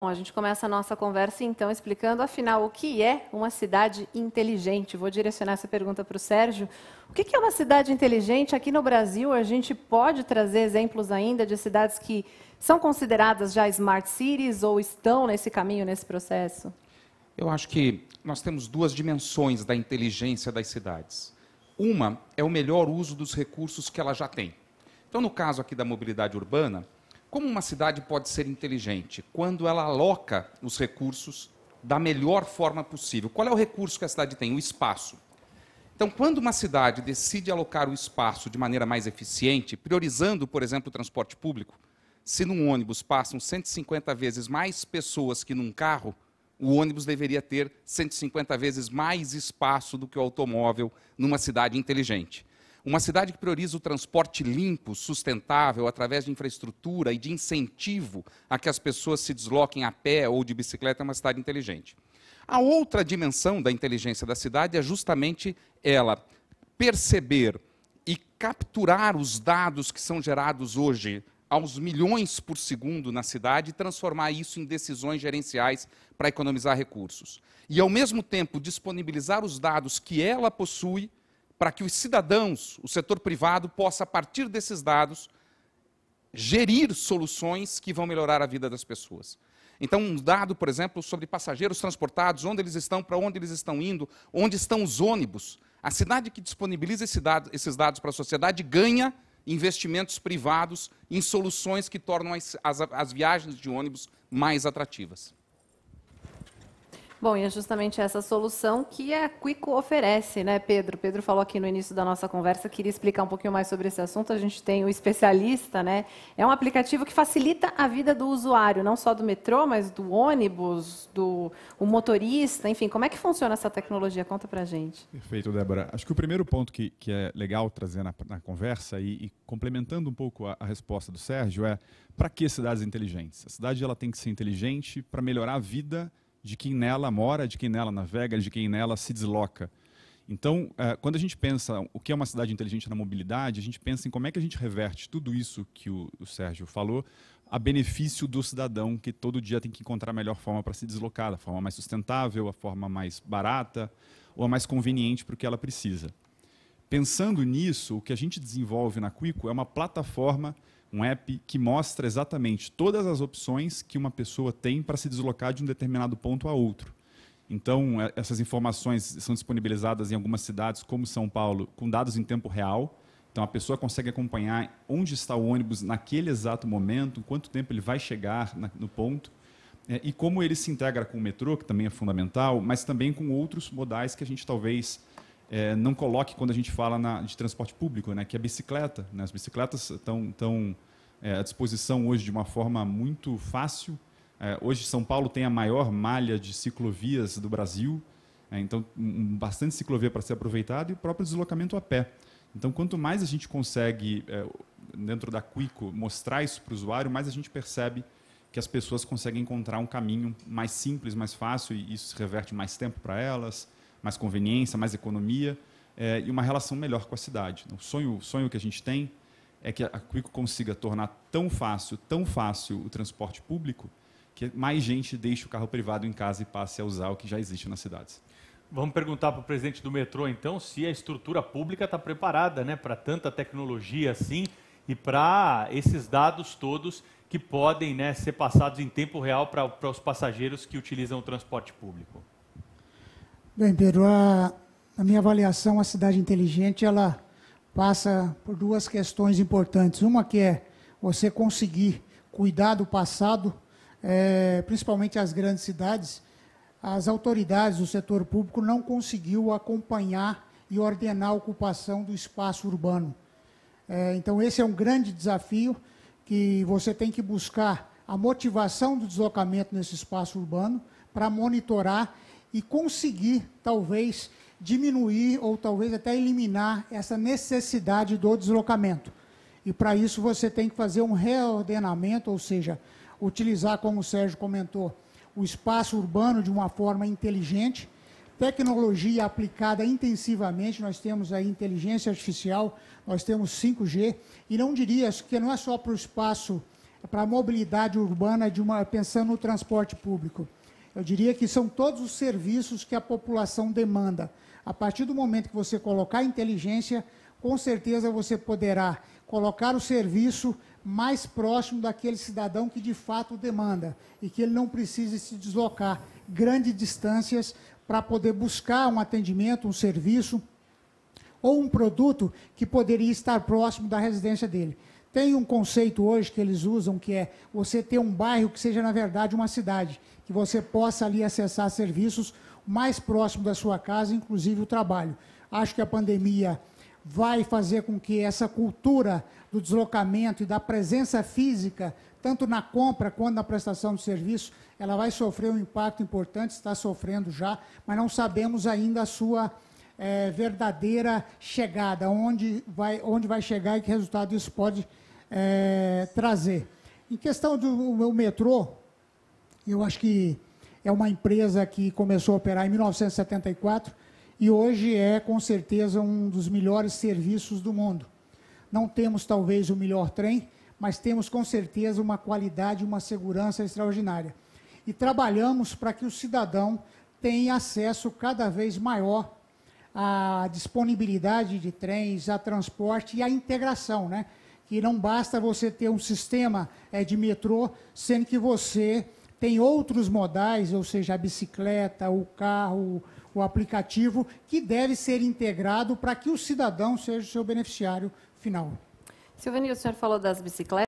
Bom, a gente começa a nossa conversa, então, explicando, afinal, o que é uma cidade inteligente. Vou direcionar essa pergunta para o Sérgio. O que é uma cidade inteligente? Aqui no Brasil, a gente pode trazer exemplos ainda de cidades que são consideradas já smart cities ou estão nesse caminho, nesse processo? Eu acho que nós temos duas dimensões da inteligência das cidades. Uma é o melhor uso dos recursos que ela já tem. Então, no caso aqui da mobilidade urbana, como uma cidade pode ser inteligente? Quando ela aloca os recursos da melhor forma possível. Qual é o recurso que a cidade tem? O espaço. Então, quando uma cidade decide alocar o espaço de maneira mais eficiente, priorizando, por exemplo, o transporte público, se num ônibus passam 150 vezes mais pessoas que num carro, o ônibus deveria ter 150 vezes mais espaço do que o automóvel numa cidade inteligente. Uma cidade que prioriza o transporte limpo, sustentável, através de infraestrutura e de incentivo a que as pessoas se desloquem a pé ou de bicicleta, é uma cidade inteligente. A outra dimensão da inteligência da cidade é justamente ela perceber e capturar os dados que são gerados hoje aos milhões por segundo na cidade e transformar isso em decisões gerenciais para economizar recursos. E, ao mesmo tempo, disponibilizar os dados que ela possui para que os cidadãos, o setor privado, possa, a partir desses dados, gerir soluções que vão melhorar a vida das pessoas. Então, um dado, por exemplo, sobre passageiros transportados, onde eles estão, para onde eles estão indo, onde estão os ônibus. A cidade que disponibiliza esses dados para a sociedade ganha investimentos privados em soluções que tornam as viagens de ônibus mais atrativas. Bom, e é justamente essa solução que a Quico oferece, né, Pedro? Pedro falou aqui no início da nossa conversa, queria explicar um pouquinho mais sobre esse assunto. A gente tem o especialista, né? É um aplicativo que facilita a vida do usuário, não só do metrô, mas do ônibus, o motorista, enfim. Como é que funciona essa tecnologia? Conta pra gente. Perfeito, Débora. Acho que o primeiro ponto que é legal trazer na conversa e complementando um pouco a resposta do Sérgio é para que cidades inteligentes? A cidade ela tem que ser inteligente para melhorar a vida de quem nela mora, de quem nela navega, de quem nela se desloca. Então, quando a gente pensa o que é uma cidade inteligente na mobilidade, a gente pensa em como é que a gente reverte tudo isso que o Sérgio falou a benefício do cidadão que todo dia tem que encontrar a melhor forma para se deslocar, a forma mais sustentável, a forma mais barata ou a mais conveniente para o que ela precisa. Pensando nisso, o que a gente desenvolve na Quico é uma plataforma, um app que mostra exatamente todas as opções que uma pessoa tem para se deslocar de um determinado ponto a outro. Então, essas informações são disponibilizadas em algumas cidades, como São Paulo, com dados em tempo real. Então, a pessoa consegue acompanhar onde está o ônibus naquele exato momento, quanto tempo ele vai chegar no ponto, e como ele se integra com o metrô, que também é fundamental, mas também com outros modais que a gente talvez não coloque quando a gente fala de transporte público, né, que é a bicicleta. Né? As bicicletas estão à disposição hoje de uma forma muito fácil. Hoje, São Paulo tem a maior malha de ciclovias do Brasil, então bastante ciclovia para ser aproveitada e o próprio deslocamento a pé. Então, quanto mais a gente consegue, dentro da Quico, mostrar isso para o usuário, mais a gente percebe que as pessoas conseguem encontrar um caminho mais simples, mais fácil, e isso reverte mais tempo para elas, mais conveniência, mais economia e uma relação melhor com a cidade. O sonho que a gente tem é que a Quico consiga tornar tão fácil o transporte público que mais gente deixe o carro privado em casa e passe a usar o que já existe nas cidades. Vamos perguntar para o presidente do metrô, então, se a estrutura pública está preparada, né, para tanta tecnologia assim e para esses dados todos que podem, né, ser passados em tempo real para os passageiros que utilizam o transporte público. Bem, Pedro, a minha avaliação, a cidade inteligente, ela passa por duas questões importantes. Uma que é você conseguir cuidar do passado, principalmente as grandes cidades. As autoridades do setor público não conseguiu acompanhar e ordenar a ocupação do espaço urbano. Então, esse é um grande desafio que você tem que buscar a motivação do deslocamento nesse espaço urbano para monitorar e conseguir, talvez, diminuir ou talvez até eliminar essa necessidade do deslocamento. E, para isso, você tem que fazer um reordenamento, ou seja, utilizar, como o Sérgio comentou, o espaço urbano de uma forma inteligente, tecnologia aplicada intensivamente, nós temos aí inteligência artificial, nós temos 5G, e não diria que não é só para o espaço para a mobilidade urbana, pensando no transporte público. Eu diria que são todos os serviços que a população demanda. A partir do momento que você colocar inteligência, com certeza você poderá colocar o serviço mais próximo daquele cidadão que de fato demanda e que ele não precise se deslocar grandes distâncias para poder buscar um atendimento, um serviço ou um produto que poderia estar próximo da residência dele. Tem um conceito hoje que eles usam, que é você ter um bairro que seja, na verdade, uma cidade, que você possa ali acessar serviços mais próximo da sua casa, inclusive o trabalho. Acho que a pandemia vai fazer com que essa cultura do deslocamento e da presença física, tanto na compra quanto na prestação de serviço, ela vai sofrer um impacto importante, está sofrendo já, mas não sabemos ainda a sua verdadeira chegada, onde vai chegar e que resultado isso pode trazer. Em questão do metrô, eu acho que é uma empresa que começou a operar em 1974 e hoje é, com certeza, um dos melhores serviços do mundo. Não temos, talvez, o melhor trem, mas temos, com certeza, uma qualidade e uma segurança extraordinária. E trabalhamos para que o cidadão tenha acesso cada vez maior à disponibilidade de trens, a transporte e à integração, né? Que não basta você ter um sistema de metrô, sendo que você tem outros modais, ou seja, a bicicleta, o carro, o aplicativo, que deve ser integrado para que o cidadão seja o seu beneficiário final. Silvani, o senhor falou das bicicletas.